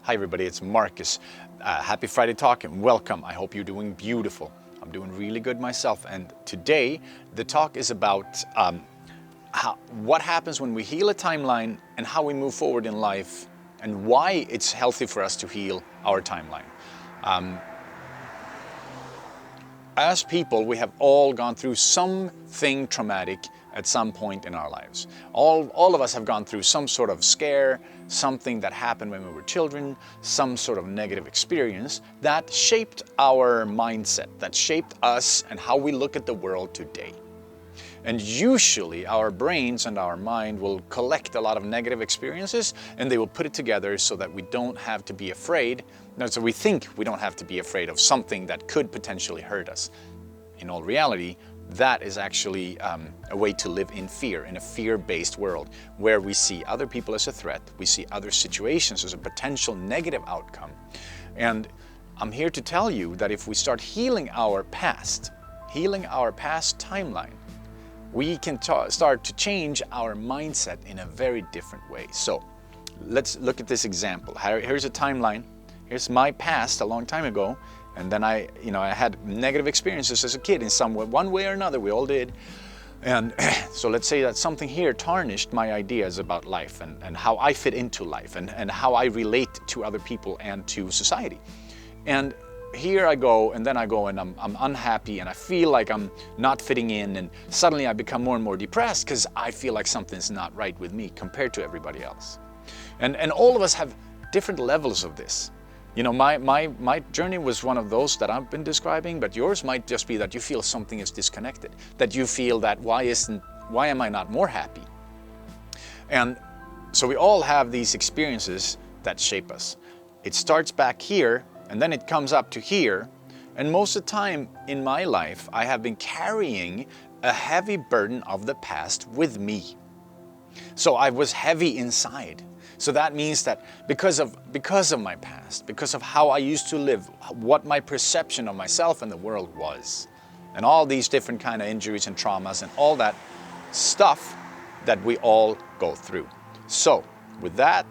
Hi everybody, it's Marcus. Happy Friday Talk and welcome. I hope you're doing beautiful. I'm doing really good myself, and today the talk is about what happens when we heal a timeline and how we move forward in life and why it's healthy for us to heal our timeline. As people, we have all gone through something traumatic at some point in our lives. All of us have gone through some sort of scare, something that happened when we were children, some sort of negative experience that shaped our mindset, that shaped us and how we look at the world today. And usually our brains and our mind will collect a lot of negative experiences and they will put it together so that we don't have to be afraid. No, so we think we don't have to be afraid of something that could potentially hurt us. In all reality, that is actually a way to live in fear, in a fear-based world, where we see other people as a threat, we see other situations as a potential negative outcome. And I'm here to tell you that if we start healing our past timeline, we can start to change our mindset in a very different way. So let's look at this example. Here's a timeline. Here's my past a long time ago. And then I had negative experiences as a kid in some way, one way or another, we all did. And so let's say that something here tarnished my ideas about life and how I fit into life and how I relate to other people and to society. And here I go, and then I go and I'm unhappy and I feel like I'm not fitting in, and suddenly I become more and more depressed because I feel like something's not right with me compared to everybody else. And all of us have different levels of this. You know, my journey was one of those that I've been describing, but yours might just be that you feel something is disconnected, that you feel that why am I not more happy? And so we all have these experiences that shape us. It starts back here, and then it comes up to here. And most of the time in my life, I have been carrying a heavy burden of the past with me. So I was heavy inside. So that means that because of my past, because of how I used to live, what my perception of myself and the world was, and all these different kind of injuries and traumas and all that stuff that we all go through. So with that,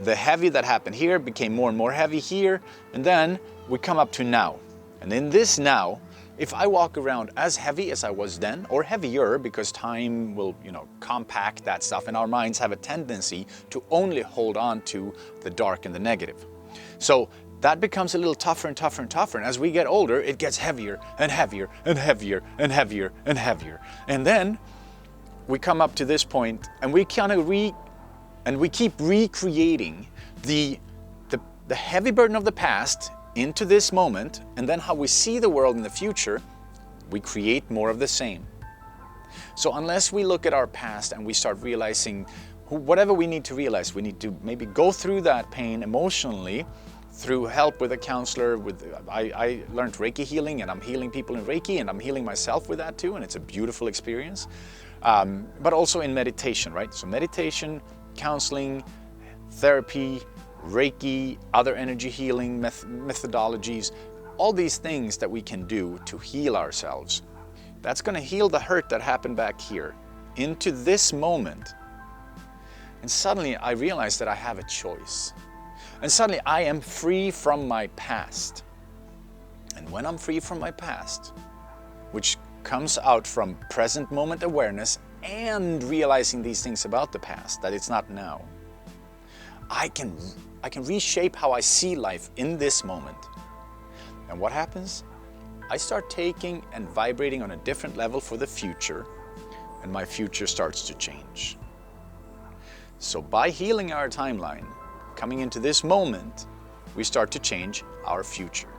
the heavy that happened here became more and more heavy here, and then we come up to now. And in this now, if I walk around as heavy as I was then, or heavier, because time will, compact that stuff, and our minds have a tendency to only hold on to the dark and the negative. So that becomes a little tougher and tougher and tougher, and as we get older, it gets heavier and heavier and heavier and heavier and heavier. And then we come up to this point, and we kind of we keep recreating the heavy burden of the past into this moment, and then how we see the world in the future, we create more of the same. So unless we look at our past and we start realizing whatever we need to realize, we need to maybe go through that pain emotionally through help with a counselor. I learned Reiki healing, and I'm healing people in Reiki, and I'm healing myself with that too, and it's a beautiful experience. But also in meditation, right? So meditation, counseling, therapy, Reiki, other energy healing methodologies, all these things that we can do to heal ourselves. That's going to heal the hurt that happened back here into this moment. And suddenly I realize that I have a choice. And suddenly I am free from my past. And when I'm free from my past, which comes out from present moment awareness and realizing these things about the past, that it's not now, I can reshape how I see life in this moment. And what happens? I start taking and vibrating on a different level for the future, and my future starts to change. So by healing our timeline, coming into this moment, we start to change our future.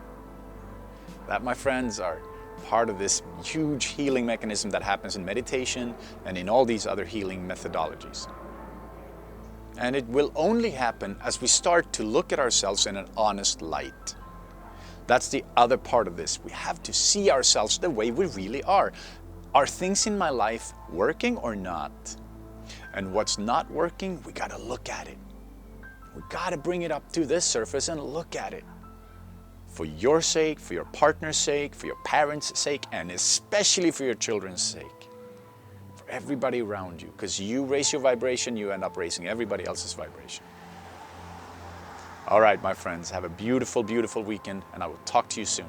That, my friends, are part of this huge healing mechanism that happens in meditation and in all these other healing methodologies. And it will only happen as we start to look at ourselves in an honest light. That's the other part of this. We have to see ourselves the way we really are. Are things in my life working or not? And what's not working, we gotta look at it. We gotta bring it up to this surface and look at it. For your sake, for your partner's sake, for your parents' sake, and especially for your children's sake. Everybody around you, because you raise your vibration, you end up raising everybody else's vibration. All right, my friends, have a beautiful, beautiful weekend, and I will talk to you soon.